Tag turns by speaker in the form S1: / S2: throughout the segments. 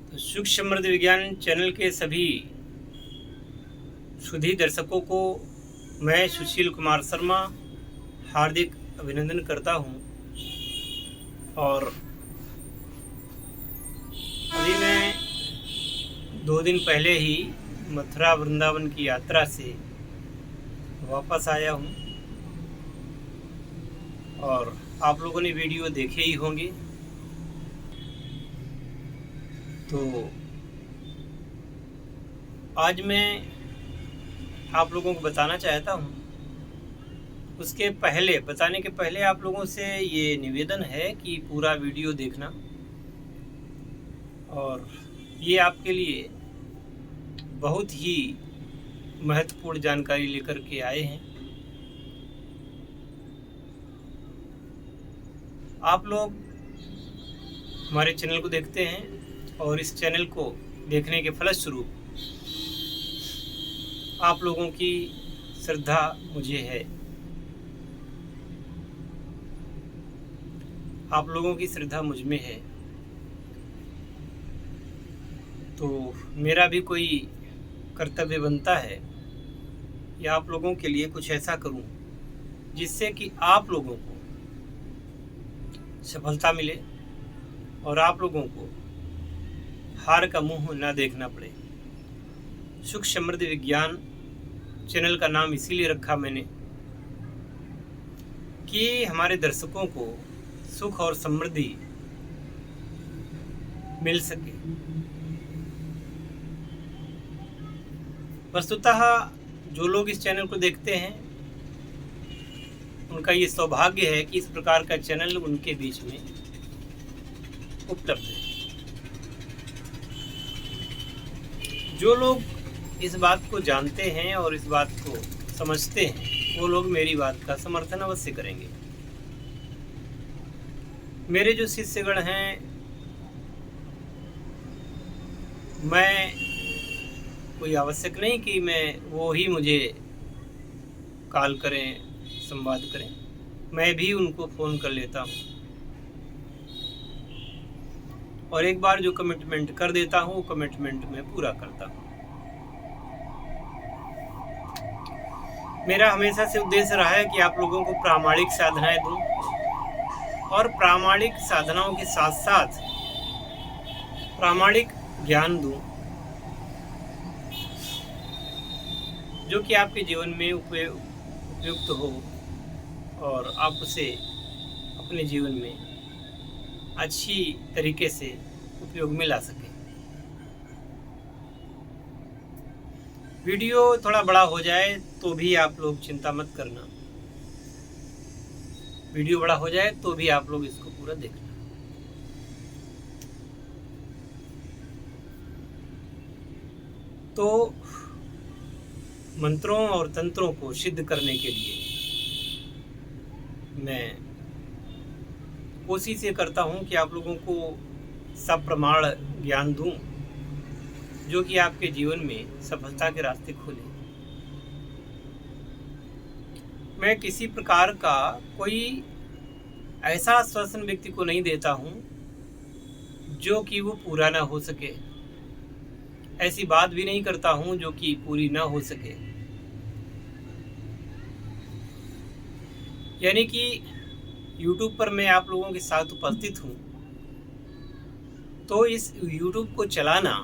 S1: तो सुख समृद्धि विज्ञान चैनल के सभी सुधी दर्शकों को मैं सुशील कुमार शर्मा हार्दिक अभिनंदन करता हूं। और अभी मैं 2 दिन पहले ही मथुरा वृंदावन की यात्रा से वापस आया हूं और आप लोगों ने वीडियो देखे ही होंगे। तो आज मैं आप लोगों को बताना चाहता हूं, उसके पहले बताने के पहले आप लोगों से ये निवेदन है कि पूरा वीडियो देखना, और ये आपके लिए बहुत ही महत्वपूर्ण जानकारी लेकर के आए हैं। आप लोग हमारे चैनल को देखते हैं और इस चैनल को देखने के फलस्वरूप आप लोगों की श्रद्धा मुझे है, आप लोगों की श्रद्धा मुझ में है। तो मेरा भी कोई कर्तव्य बनता है कि आप लोगों के लिए कुछ ऐसा करूं जिससे कि आप लोगों को सफलता मिले और आप लोगों को हार का मुंह ना देखना पड़े। सुख समृद्धि विज्ञान चैनल का नाम इसीलिए रखा मैंने कि हमारे दर्शकों को सुख और समृद्धि मिल सके। वस्तुतः जो लोग इस चैनल को देखते हैं उनका ये सौभाग्य है कि इस प्रकार का चैनल उनके बीच में उपलब्ध है। जो लोग इस बात को जानते हैं और इस बात को समझते हैं वो लोग मेरी बात का समर्थन अवश्य करेंगे। मेरे जो शिष्यगण हैं, मैं कोई आवश्यक नहीं कि वो ही मुझे कॉल करें, संवाद करें, मैं भी उनको फ़ोन कर लेता हूँ और एक बार जो कमिटमेंट कर देता हूँ वो कमिटमेंट मैं पूरा करता हूँ। मेरा हमेशा से उद्देश्य रहा है कि आप लोगों को प्रामाणिक साधनाएं दूं और प्रामाणिक साधनाओं के साथ साथ प्रामाणिक ज्ञान दूं जो कि आपके जीवन में उपयुक्त हो और आप उसे अपने जीवन में अच्छी तरीके से उपयोग में ला सकें। वीडियो थोड़ा बड़ा हो जाए तो भी आप लोग चिंता मत करना, वीडियो बड़ा हो जाए तो भी आप लोग इसको पूरा देखना। तो मंत्रों और तंत्रों को सिद्ध करने के लिए मैं कोशिश ये करता हूँ कि आप लोगों को सप्रमाण ज्ञान दूं जो कि आपके जीवन में सफलता के रास्ते खोले। मैं किसी प्रकार का कोई ऐसा आश्वासन व्यक्ति को नहीं देता हूं जो कि वो पूरा ना हो सके, ऐसी बात भी नहीं करता हूं जो कि पूरी ना हो सके। यानी कि YouTube पर मैं आप लोगों के साथ उपस्थित हूं तो इस YouTube को चलाना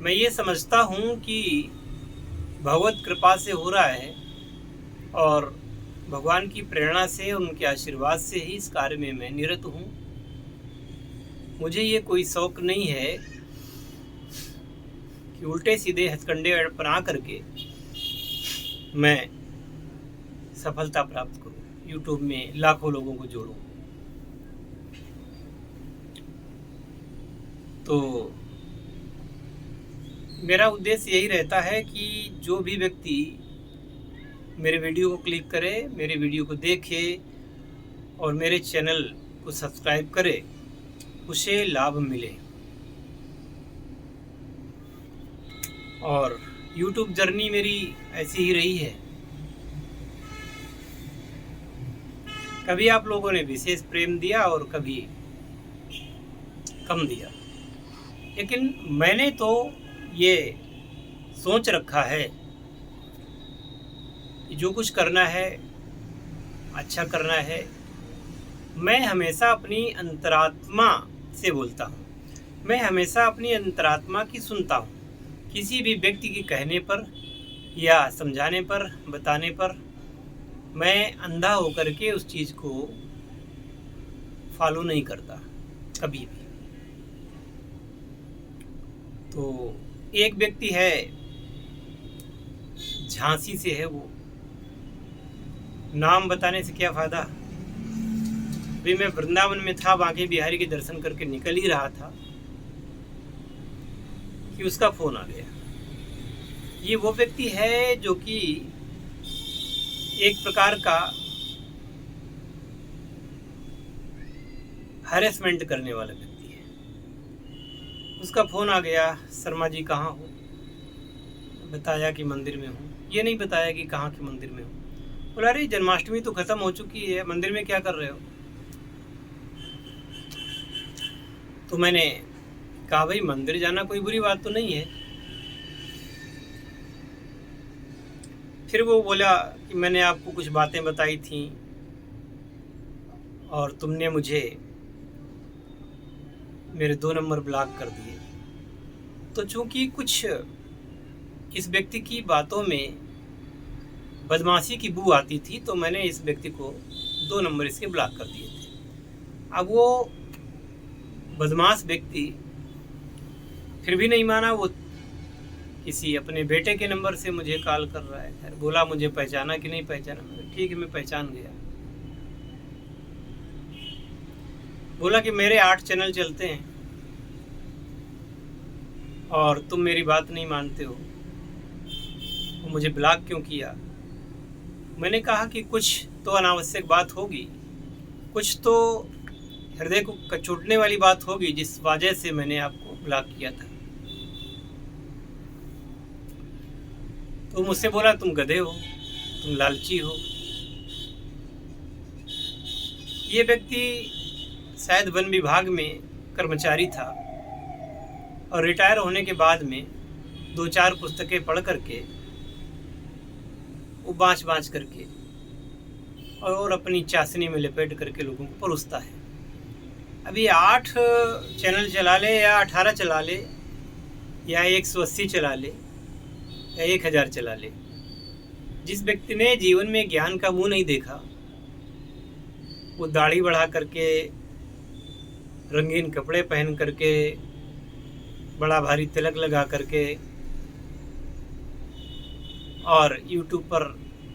S1: मैं ये समझता हूँ कि भगवत कृपा से हो रहा है और भगवान की प्रेरणा से, उनके आशीर्वाद से ही इस कार्य में मैं निरत हूँ। मुझे ये कोई शौक नहीं है कि उल्टे सीधे हथकंडे अपना करके मैं सफलता प्राप्त करूँ, YouTube में लाखों लोगों को जोड़ूँ। तो मेरा उद्देश्य यही रहता है कि जो भी व्यक्ति मेरे वीडियो को क्लिक करे, मेरे वीडियो को देखे और मेरे चैनल को सब्सक्राइब करे, उसे लाभ मिले। और YouTube जर्नी मेरी ऐसी ही रही है। कभी आप लोगों ने विशेष प्रेम दिया और कभी कम दिया। लेकिन मैंने तो ये सोच रखा है कि जो कुछ करना है अच्छा करना है। मैं हमेशा अपनी अंतरात्मा से बोलता हूँ, मैं हमेशा अपनी अंतरात्मा की सुनता हूँ। किसी भी व्यक्ति के कहने पर या समझाने पर, बताने पर मैं अंधा होकर के उस चीज़ को फॉलो नहीं करता कभी भी। तो एक व्यक्ति है, झांसी से है, वो नाम बताने से क्या फ़ायदा। अभी मैं वृंदावन में था, बांके बिहारी के दर्शन करके निकल ही रहा था कि उसका फ़ोन आ गया। ये वो व्यक्ति है जो कि एक प्रकार का हैरेसमेंट करने वाला व्यक्ति है। उसका फ़ोन आ गया, शर्मा जी कहाँ हो? बताया कि मंदिर में हूँ। ये नहीं बताया कि कहाँ के मंदिर में हूँ। बोला अरे जन्माष्टमी तो ख़त्म हो चुकी है, मंदिर में क्या कर रहे हो? तो मैंने कहा भाई मंदिर जाना कोई बुरी बात तो नहीं है। फिर वो बोला कि मैंने आपको कुछ बातें बताई थी और तुमने मुझे मेरे 2 नंबर ब्लॉक कर दिए। तो चूंकि कुछ इस व्यक्ति की बातों में बदमाशी की बू आती थी, तो मैंने इस व्यक्ति को 2 नंबर इसके ब्लॉक कर दिए थे। अब वो बदमाश व्यक्ति फिर भी नहीं माना, वो किसी अपने बेटे के नंबर से मुझे कॉल कर रहा है। बोला मुझे पहचाना कि नहीं पहचाना? ठीक है, मैं पहचान गया। बोला कि मेरे 8 चैनल चलते हैं और तुम मेरी बात नहीं मानते हो, तो मुझे ब्लॉक क्यों किया? मैंने कहा कि कुछ तो अनावश्यक बात होगी, कुछ तो हृदय को कचोटने वाली बात होगी जिस वजह से मैंने आपको ब्लॉक किया था। तो मुझसे बोला तुम गधे हो, तुम लालची हो। ये व्यक्ति शायद वन विभाग में कर्मचारी था और रिटायर होने के बाद में 2-4 पुस्तकें पढ़ करके वो बाँच करके और अपनी चाशनी में लपेट करके लोगों को परोसता है। अभी 8 चैनल चला ले या 18 चला ले या 180 चला ले या 1000 चला ले, जिस व्यक्ति ने जीवन में ज्ञान का मुंह नहीं देखा, वो दाढ़ी बढ़ा करके, रंगीन कपड़े पहन करके, बड़ा भारी तिलक लगा करके और YouTube पर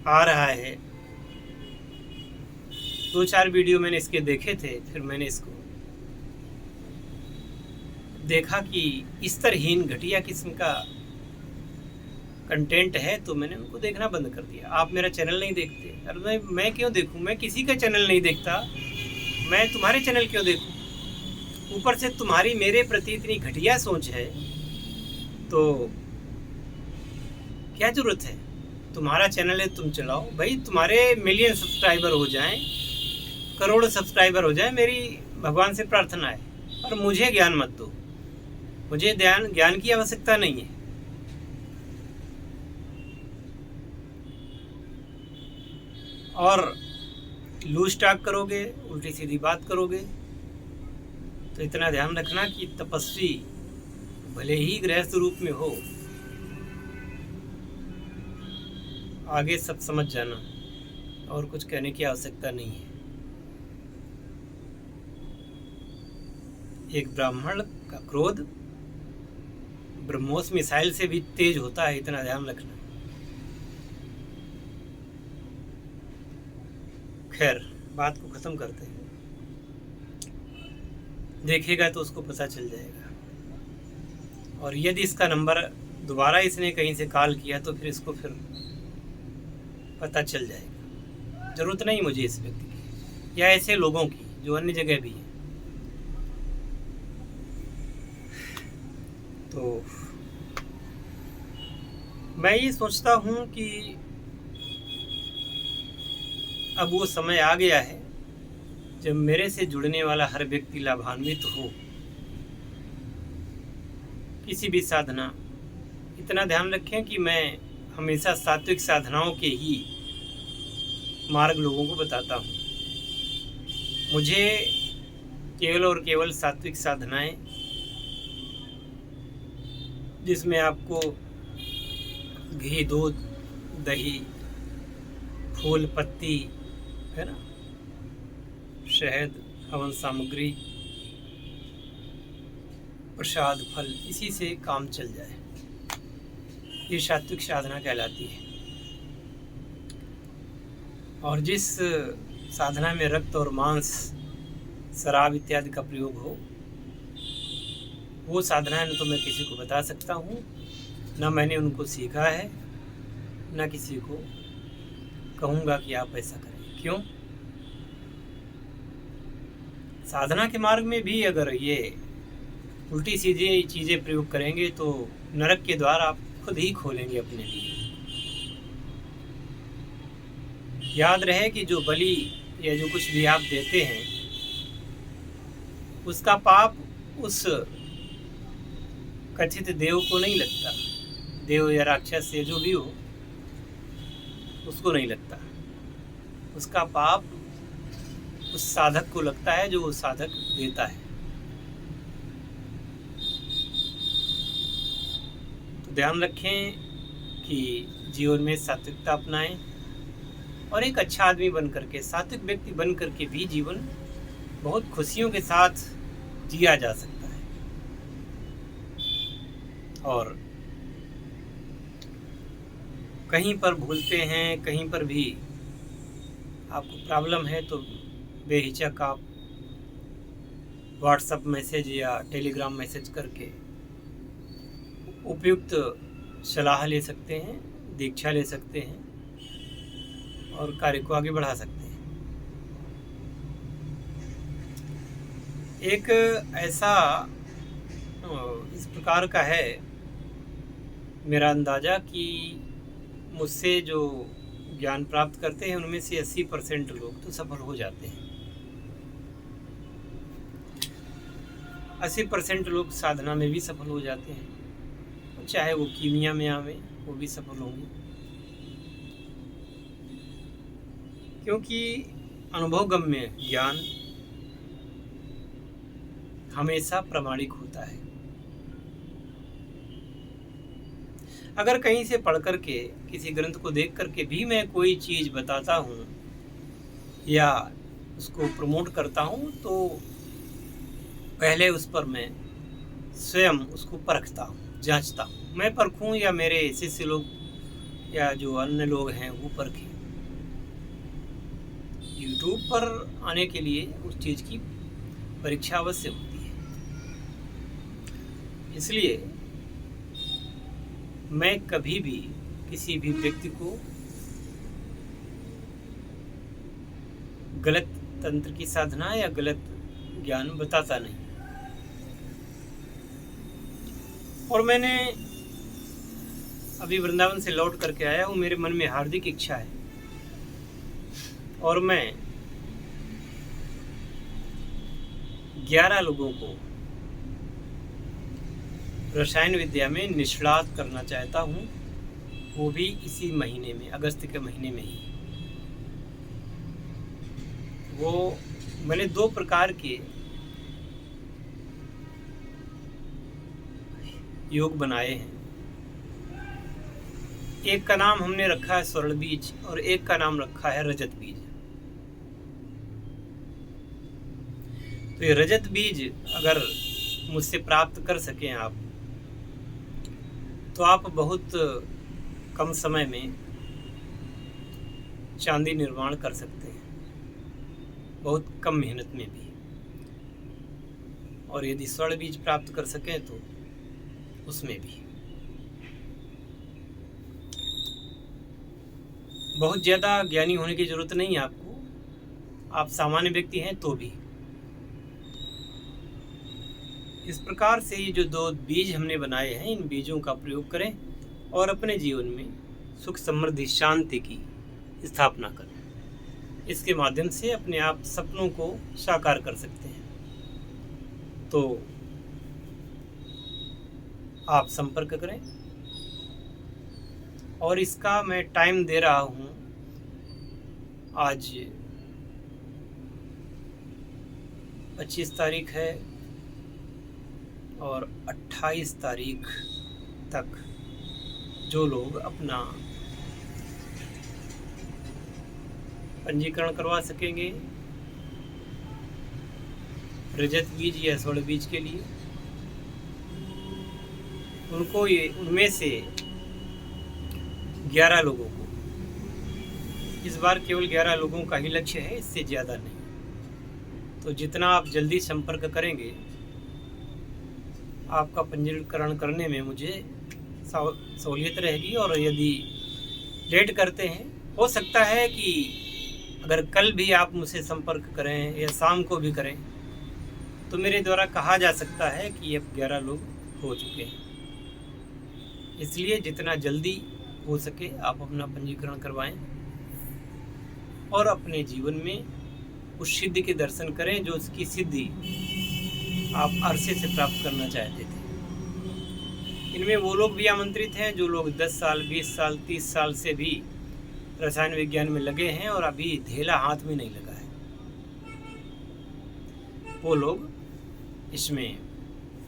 S1: आ रहा है। 2-4 वीडियो मैंने इसके देखे थे, फिर मैंने इसको देखा कि इस तरहीन घटिया किस्म का कंटेंट है, तो मैंने उनको देखना बंद कर दिया। आप मेरा चैनल नहीं देखते? अरे मैं क्यों देखूं? मैं किसी का चैनल नहीं देखता, मैं तुम्हारे चैनल क्यों देखूं? ऊपर से तुम्हारी मेरे प्रति इतनी घटिया सोच है, तो क्या ज़रूरत है? तुम्हारा चैनल है, तुम चलाओ भाई, तुम्हारे मिलियन सब्सक्राइबर हो जाएं, करोड़ सब्सक्राइबर हो जाएं, मेरी भगवान से प्रार्थना है। और मुझे ज्ञान मत दो, मुझे ज्ञान की आवश्यकता नहीं है। और लूज टॉक करोगे, उल्टी सीधी बात करोगे, तो इतना ध्यान रखना कि तपस्वी भले ही गृहस्थ रूप में हो, आगे सब समझ जाना और कुछ कहने की आवश्यकता नहीं है। एक ब्राह्मण का क्रोध ब्रह्मोस मिसाइल से भी तेज होता है, इतना ध्यान रखना। खैर, बात को ख़त्म करते हैं। देखेगा तो उसको पता चल जाएगा। और यदि इसका नंबर दोबारा इसने कहीं से कॉल किया तो फिर इसको फिर पता चल जाएगा। ज़रूरत नहीं मुझे इस व्यक्ति की या ऐसे लोगों की जो अन्य जगह भी हैं। तो मैं ये सोचता हूँ कि अब वो समय आ गया है जब मेरे से जुड़ने वाला हर व्यक्ति लाभान्वित हो। किसी भी साधना, इतना ध्यान रखें कि मैं हमेशा सात्विक साधनाओं के ही मार्ग लोगों को बताता हूँ। मुझे केवल और केवल सात्विक साधनाएं, जिसमें आपको घी, दूध, दही, फूल, पत्ती, है ना, शहद, हवन सामग्री, प्रसाद, फल, इसी से काम चल जाए, ये सात्विक साधना कहलाती है। और जिस साधना में रक्त और मांस, शराब इत्यादि का प्रयोग हो, वो साधना न तो मैं किसी को बता सकता हूँ, न मैंने उनको सीखा है, न किसी को कहूँगा कि आप ऐसा करें। क्यों? साधना के मार्ग में भी अगर ये उल्टी सीधी चीज़ें प्रयोग करेंगे तो नरक के द्वार आप खुद ही खोलेंगे अपने लिए। याद रहे कि जो बलि या जो कुछ भी आप देते हैं, उसका पाप उस कथित देव को नहीं लगता। देव या राक्षस से जो भी हो, उसको नहीं लगता। उसका पाप उस साधक को लगता है जो वो साधक देता है। तो ध्यान रखें कि जीवन में सात्विकता अपनाएं और एक अच्छा आदमी बन करके, सात्विक व्यक्ति बन करके भी जीवन बहुत खुशियों के साथ जिया जा सकता है। और कहीं पर भूलते हैं, कहीं पर भी आपको प्रॉब्लम है, तो बेहिचक आप व्हाट्सएप मैसेज या टेलीग्राम मैसेज करके उपयुक्त सलाह ले सकते हैं, दीक्षा ले सकते हैं और कार्य को आगे बढ़ा सकते हैं। एक ऐसा इस प्रकार का है मेरा अंदाज़ा कि मुझसे जो ज्ञान प्राप्त करते हैं उनमें से 80% लोग तो सफल हो जाते हैं। 80% लोग साधना में भी सफल हो जाते हैं, चाहे वो कीमिया में आवे, वो भी सफल होंगे, क्योंकि अनुभवगम्य ज्ञान हमेशा प्रामाणिक होता है। अगर कहीं से पढ़ करके, किसी ग्रंथ को देख करके भी मैं कोई चीज़ बताता हूँ या उसको प्रमोट करता हूँ, तो पहले उस पर मैं स्वयं उसको परखता हूँ, जांचता हूँ। मैं परखूँ या मेरे शिष्य लोग या जो अन्य लोग हैं वो परखें। यूट्यूब पर आने के लिए उस चीज़ की परीक्षा अवश्य होती है। इसलिए मैं कभी भी किसी भी व्यक्ति को गलत तंत्र की साधना या गलत ज्ञान बताता नहीं। और मैंने अभी वृंदावन से लौट करके आया हूँ, मेरे मन में हार्दिक इच्छा है और मैं 11 लोगों को रसायन विद्या में निष्णात करना चाहता हूँ, वो भी इसी महीने में, अगस्त के महीने में ही। वो मैंने 2 प्रकार के योग बनाए हैं। एक का नाम हमने रखा है स्वर्ण बीज और एक का नाम रखा है रजत बीज। तो ये रजत बीज अगर मुझसे प्राप्त कर सकें आप, तो आप बहुत कम समय में चांदी निर्माण कर सकते हैं, बहुत कम मेहनत में भी। और यदि स्वर्ण बीज प्राप्त कर सकें तो उसमें भी बहुत ज़्यादा ज्ञानी होने की ज़रूरत नहीं है आपको। आप सामान्य व्यक्ति हैं तो भी इस प्रकार से ये जो 2 बीज हमने बनाए हैं, इन बीजों का प्रयोग करें और अपने जीवन में सुख, समृद्धि, शांति की स्थापना करें। इसके माध्यम से अपने आप सपनों को साकार कर सकते हैं। तो आप संपर्क करें। और इसका मैं टाइम दे रहा हूँ, आज 25 तारीख है और 28 तारीख तक जो लोग अपना पंजीकरण करवा सकेंगे रजत बीज या स्वर्ण बीज के लिए, उनको उनमें से 11 लोगों को, इस बार केवल 11 लोगों का ही लक्ष्य है, इससे ज़्यादा नहीं। तो जितना आप जल्दी संपर्क करेंगे, आपका पंजीकरण करने में मुझे सहूलियत रहेगी। और यदि लेट करते हैं, हो सकता है कि अगर कल भी आप मुझसे संपर्क करें या शाम को भी करें, तो मेरे द्वारा कहा जा सकता है कि अब 11 लोग हो चुके हैं। इसलिए जितना जल्दी हो सके आप अपना पंजीकरण करवाएं और अपने जीवन में उस सिद्धि के दर्शन करें जो उसकी सिद्धि आप अरसे से प्राप्त करना चाहते थे। इनमें वो लोग भी आमंत्रित हैं जो लोग 10 साल, 20 साल, 30 साल से भी रसायन विज्ञान में लगे हैं और अभी ढेला हाथ में नहीं लगा है। वो लोग इसमें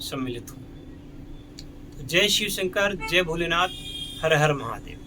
S1: सम्मिलित हों। जय शिव शंकर, जय भोलेनाथ, हर हर महादेव।